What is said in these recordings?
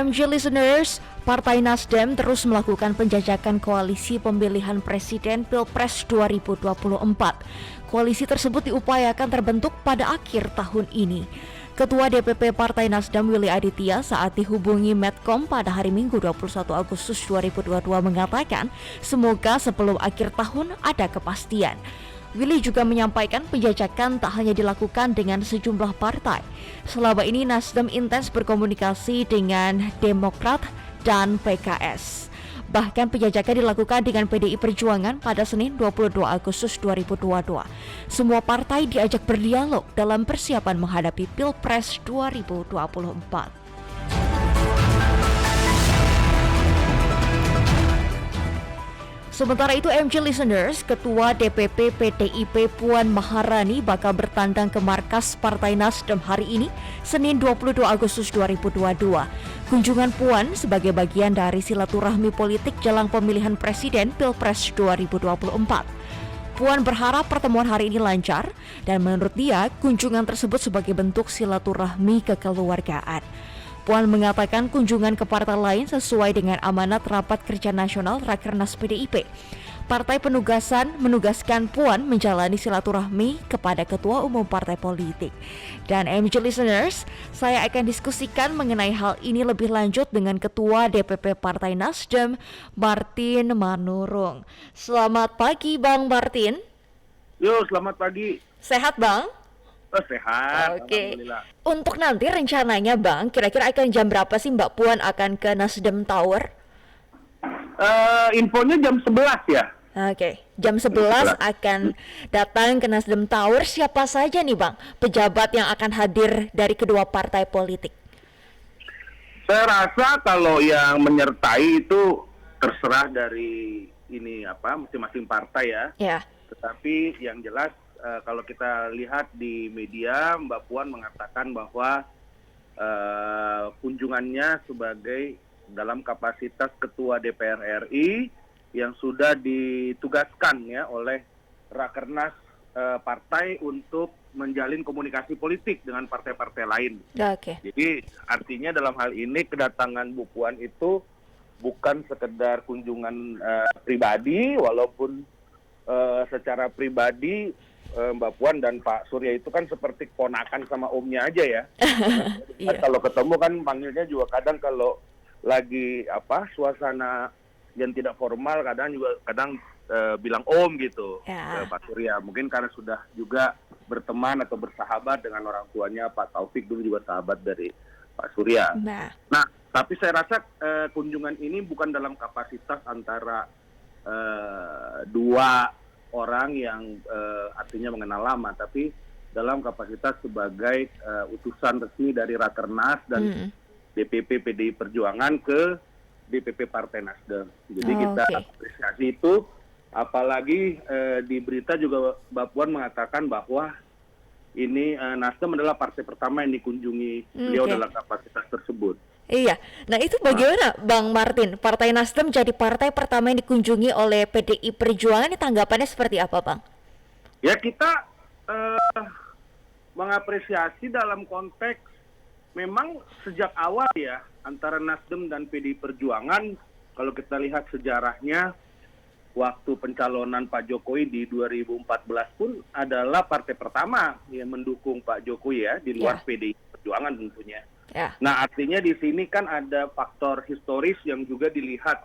OMG listeners, Partai Nasdem terus melakukan penjajakan koalisi pemilihan presiden Pilpres 2024. Koalisi tersebut diupayakan terbentuk pada akhir tahun ini. Ketua DPP Partai Nasdem Willy Aditya saat dihubungi Medcom pada hari Minggu 21 Agustus 2022 mengatakan, semoga sebelum akhir tahun ada kepastian. Willy juga menyampaikan penjajakan tak hanya dilakukan dengan sejumlah partai. Selama ini Nasdem intens berkomunikasi dengan Demokrat dan PKS. Bahkan penjajakan dilakukan dengan PDI Perjuangan pada Senin 22 Agustus 2022. Semua partai diajak berdialog dalam persiapan menghadapi Pilpres 2024. Sementara itu, MG listeners, Ketua DPP PDIP Puan Maharani bakal bertandang ke markas Partai Nasdem hari ini, Senin 22 Agustus 2022. Kunjungan Puan sebagai bagian dari silaturahmi politik jelang pemilihan presiden Pilpres 2024. Puan berharap pertemuan hari ini lancar dan menurut dia, kunjungan tersebut sebagai bentuk silaturahmi kekeluargaan. Puan mengatakan kunjungan ke partai lain sesuai dengan amanat Rapat Kerja Nasional Rakernas PDIP. Partai menugaskan Puan menjalani silaturahmi kepada Ketua Umum Partai Politik. Dan MG listeners, saya akan diskusikan mengenai hal ini lebih lanjut dengan Ketua DPP Partai Nasdem, Martin Manurung. Selamat pagi Bang Martin. Yo, selamat pagi. Sehat Bang? Sehat. Oke. Untuk nanti rencananya Bang, kira-kira akan jam berapa sih Mbak Puan akan ke Nasdem Tower? Infonya jam 11 ya. Oke, jam 11 akan datang ke Nasdem Tower. Siapa saja nih Bang pejabat yang akan hadir dari kedua partai politik? Saya rasa kalau yang menyertai itu terserah dari masing-masing partai ya. Ya. Tetapi yang jelas kalau kita lihat di media, Mbak Puan mengatakan bahwa kunjungannya sebagai dalam kapasitas Ketua DPR RI yang sudah ditugaskan ya oleh Rakernas partai untuk menjalin komunikasi politik dengan partai-partai lain. Oke. Jadi artinya dalam hal ini kedatangan Bu Puan itu bukan sekedar kunjungan pribadi, walaupun secara pribadi Mbak Puan dan Pak Surya itu kan seperti ponakan sama omnya aja ya. Iya. Kalau ketemu kan panggilnya juga kadang kalau lagi suasana yang tidak formal kadang bilang om gitu ke Pak Surya. Mungkin karena sudah juga berteman atau bersahabat dengan orang tuanya Pak Taufik, dulu juga sahabat dari Pak Surya. Nah, tapi saya rasa kunjungan ini bukan dalam kapasitas antara dua orang yang artinya mengenal lama, tapi dalam kapasitas sebagai utusan resmi dari Rakernas dan DPP PDI Perjuangan ke DPP Partai Nasdem. Jadi kita apresiasi itu, apalagi di berita juga Mbak Puan mengatakan bahwa ini Nasdem adalah partai pertama yang dikunjungi beliau dalam kapasitas tersebut. Iya, nah itu bagaimana Bang Martin? Partai Nasdem jadi partai pertama yang dikunjungi oleh PDI Perjuangan, ini tanggapannya seperti apa Bang? Ya kita mengapresiasi dalam konteks memang sejak awal ya antara Nasdem dan PDI Perjuangan, kalau kita lihat sejarahnya waktu pencalonan Pak Jokowi di 2014 pun adalah partai pertama yang mendukung Pak Jokowi ya, di luar PDI Perjuangan tentunya. Nah artinya di sini kan ada faktor historis yang juga dilihat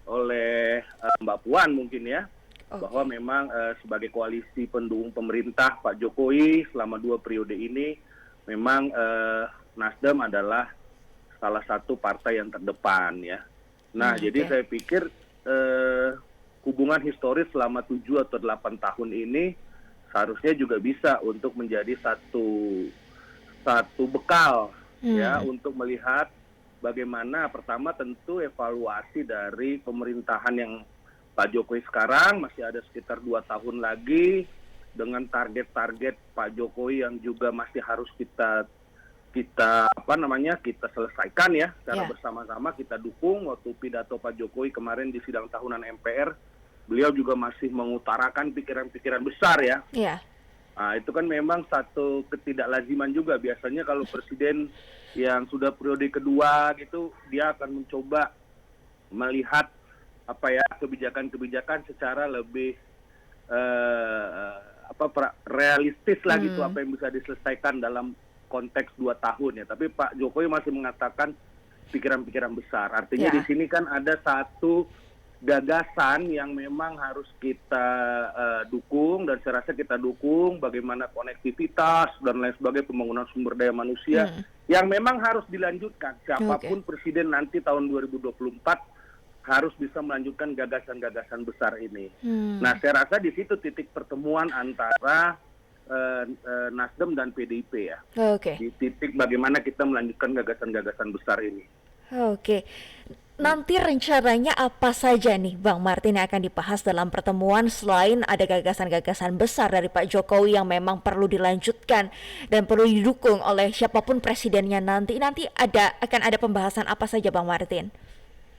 oleh Mbak Puan mungkin ya, bahwa memang sebagai koalisi pendukung pemerintah Pak Jokowi selama 2 periode ini memang Nasdem adalah salah satu partai yang terdepan ya. Nah jadi saya pikir hubungan historis selama 7 atau 8 tahun ini seharusnya juga bisa untuk menjadi satu bekal ya untuk melihat bagaimana pertama tentu evaluasi dari pemerintahan yang Pak Jokowi sekarang, masih ada sekitar 2 tahun lagi dengan target-target Pak Jokowi yang juga masih harus kita selesaikan ya secara bersama-sama, kita dukung. Waktu pidato Pak Jokowi kemarin di sidang tahunan MPR, beliau juga masih mengutarakan pikiran-pikiran besar ya. Nah, itu kan memang satu ketidaklaziman juga. Biasanya kalau presiden yang sudah periode kedua gitu, dia akan mencoba melihat kebijakan-kebijakan secara lebih realistis lah gitu, apa yang bisa diselesaikan dalam konteks 2 tahun ya. Tapi Pak Jokowi masih mengatakan pikiran-pikiran besar. Artinya di sini kan ada satu gagasan yang memang harus kita dukung, dan saya rasa kita dukung bagaimana konektivitas dan lain sebagainya, pembangunan sumber daya manusia yang memang harus dilanjutkan. Siapapun presiden nanti tahun 2024 harus bisa melanjutkan gagasan-gagasan besar ini. Nah, saya rasa di situ titik pertemuan antara Nasdem dan PDIP ya. Di titik bagaimana kita melanjutkan gagasan-gagasan besar ini. Nanti rencananya apa saja nih Bang Martin yang akan dibahas dalam pertemuan selain ada gagasan-gagasan besar dari Pak Jokowi yang memang perlu dilanjutkan dan perlu didukung oleh siapapun presidennya nanti akan ada pembahasan apa saja Bang Martin?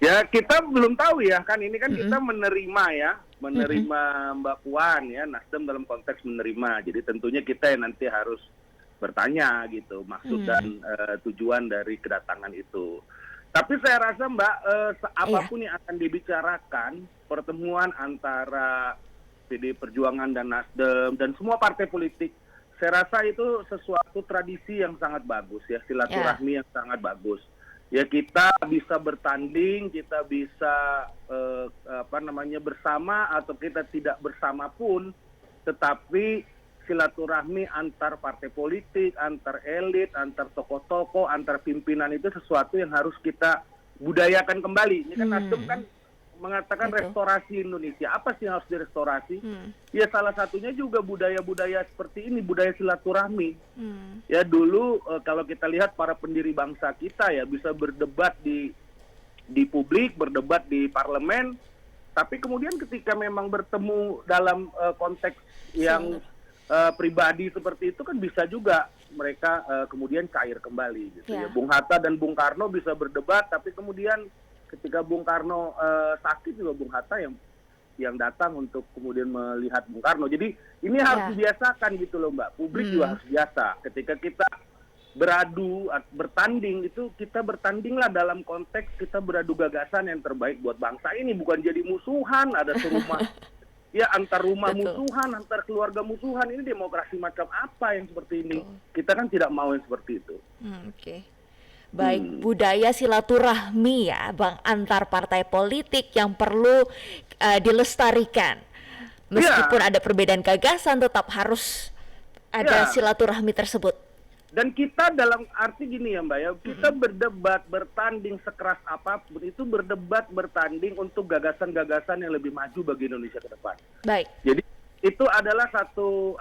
Ya, kita belum tahu ya, kan ini kan kita menerima Mbak Puan ya, Nasdem dalam konteks menerima. Jadi tentunya kita yang nanti harus bertanya gitu maksud dan tujuan dari kedatangan itu. Tapi saya rasa Mbak, apapun yang akan dibicarakan, pertemuan antara PD Perjuangan dan Nasdem dan semua partai politik, saya rasa itu sesuatu tradisi yang sangat bagus ya, silaturahmi yang sangat bagus. Ya, kita bisa bertanding, kita bisa bersama atau kita tidak bersama pun, tetapi silaturahmi antar partai politik, antar elit, antar tokoh-tokoh, antar pimpinan itu sesuatu yang harus kita budayakan kembali. Ini kan Nasdem kan mengatakan restorasi Indonesia. Apa sih yang harus direstorasi? Ya salah satunya juga budaya-budaya seperti ini, budaya silaturahmi. Ya dulu kalau kita lihat para pendiri bangsa kita ya bisa berdebat di publik, berdebat di parlemen, tapi kemudian ketika memang bertemu dalam konteks yang pribadi seperti itu kan bisa juga mereka kemudian cair kembali gitu ya. Bung Hatta dan Bung Karno bisa berdebat, tapi kemudian ketika Bung Karno sakit juga Bung Hatta yang datang untuk kemudian melihat Bung Karno. Jadi ini harus dibiasakan gitu loh Mbak. Publik juga harus biasa. Ketika kita beradu, bertanding, itu kita bertandinglah dalam konteks kita beradu gagasan yang terbaik buat bangsa ini. Bukan jadi musuhan, ada serumah. Ya, antar rumah musuhan, antar keluarga musuhan. Ini demokrasi macam apa yang seperti ini? Kita kan tidak mau yang seperti itu. Baik, budaya silaturahmi ya Bang, antar partai politik yang perlu dilestarikan. Meskipun ada perbedaan gagasan, tetap harus ada silaturahmi tersebut. Dan kita dalam arti gini ya Mbak ya, kita berdebat, bertanding sekeras apapun, itu berdebat, bertanding untuk gagasan-gagasan yang lebih maju bagi Indonesia ke depan. Baik. Jadi itu adalah satu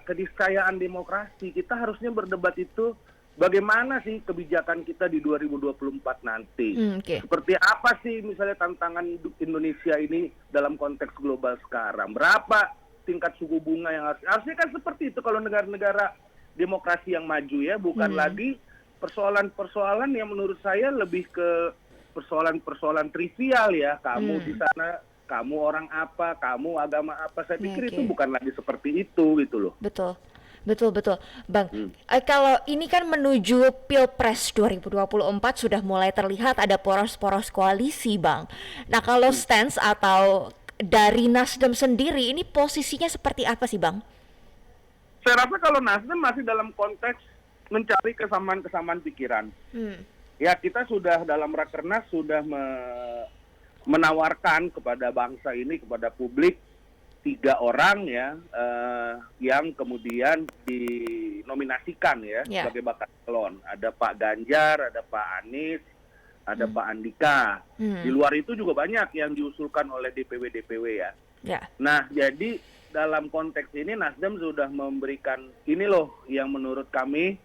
keniscayaan demokrasi. Kita harusnya berdebat itu bagaimana sih kebijakan kita di 2024 nanti. Seperti apa sih misalnya tantangan Indonesia ini dalam konteks global sekarang. Berapa tingkat suku bunga yang harusnya kan seperti itu kalau negara-negara demokrasi yang maju ya, bukan lagi persoalan-persoalan yang menurut saya lebih ke persoalan-persoalan trivial ya. Kamu di sana, kamu orang apa, kamu agama apa. Saya pikir itu bukan lagi seperti itu gitu loh. Betul. Bang, kalau ini kan menuju Pilpres 2024 sudah mulai terlihat ada poros-poros koalisi Bang. Nah kalau stance atau dari Nasdem sendiri ini posisinya seperti apa sih Bang? Saya rasa kalau Nasdem masih dalam konteks mencari kesamaan-kesamaan pikiran. Ya kita sudah dalam Rakernas sudah menawarkan kepada bangsa ini, kepada publik 3 orang ya yang kemudian dinominasikan ya sebagai bakal calon. Ada Pak Ganjar, ada Pak Anies, ada Pak Andika. Di luar itu juga banyak yang diusulkan oleh DPW ya. Nah jadi dalam konteks ini Nasdem sudah memberikan ini loh yang menurut kami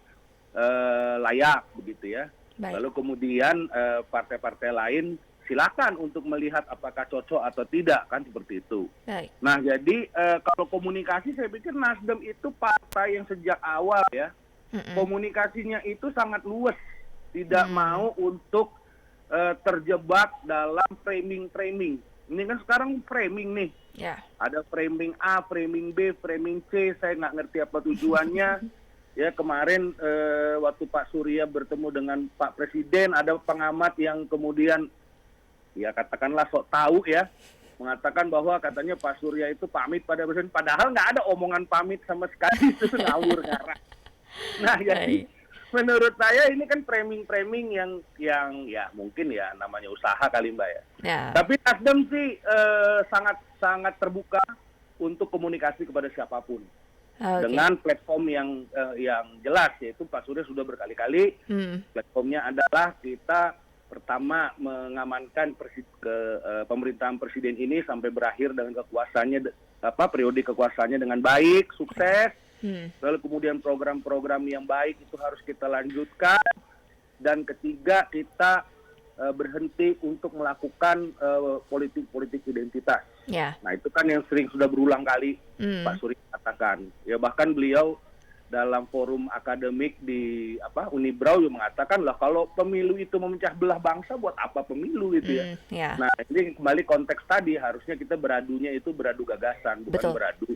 layak begitu ya. Lalu kemudian partai-partai lain silakan untuk melihat apakah cocok atau tidak, kan seperti itu. Nah jadi kalau komunikasi saya pikir Nasdem itu partai yang sejak awal ya komunikasinya itu sangat luas, tidak mau untuk terjebak dalam framing. Ini kan sekarang framing nih. Ya. Ada framing A, framing B, framing C. Saya nggak ngerti apa tujuannya. Ya kemarin waktu Pak Surya bertemu dengan Pak Presiden, ada pengamat yang kemudian ya katakanlah sok tahu ya, mengatakan bahwa katanya Pak Surya itu pamit pada Presiden. Padahal nggak ada omongan pamit sama sekali, itu ngawur ngarang. Nah jadi menurut saya ini kan framing-framing yang ya mungkin ya namanya usaha kali Mbak ya. Ya. Tapi Nasdem sih sangat terbuka untuk komunikasi kepada siapapun. Dengan platform yang jelas, yaitu Pak Surya sudah berkali-kali platformnya adalah kita pertama mengamankan pemerintahan presiden ini sampai berakhir dengan kekuasaannya periode kekuasaannya dengan baik, sukses. Lalu kemudian program-program yang baik itu harus kita lanjutkan, dan ketiga kita berhenti untuk melakukan politik identitas. Ya. Nah itu kan yang sering sudah berulang kali Pak Surya katakan. Ya bahkan beliau dalam forum akademik di Unibrau juga mengatakan lah kalau pemilu itu memecah belah bangsa, buat apa pemilu gitu ya. Ya. Nah ini kembali konteks tadi, harusnya kita beradunya itu beradu gagasan, bukan Betul. beradu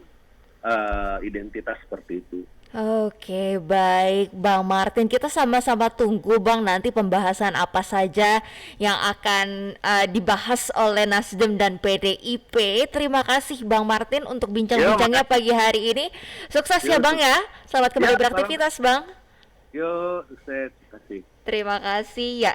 identitas seperti itu. Oke, baik Bang Martin, kita sama-sama tunggu Bang nanti pembahasan apa saja yang akan dibahas oleh Nasdem dan PDIP. Terima kasih Bang Martin untuk bincang-bincangnya pagi hari ini. Sukses ya Bang ya. Selamat kembali beraktivitas Bang. Yo, sukses. Terima kasih. Terima kasih ya.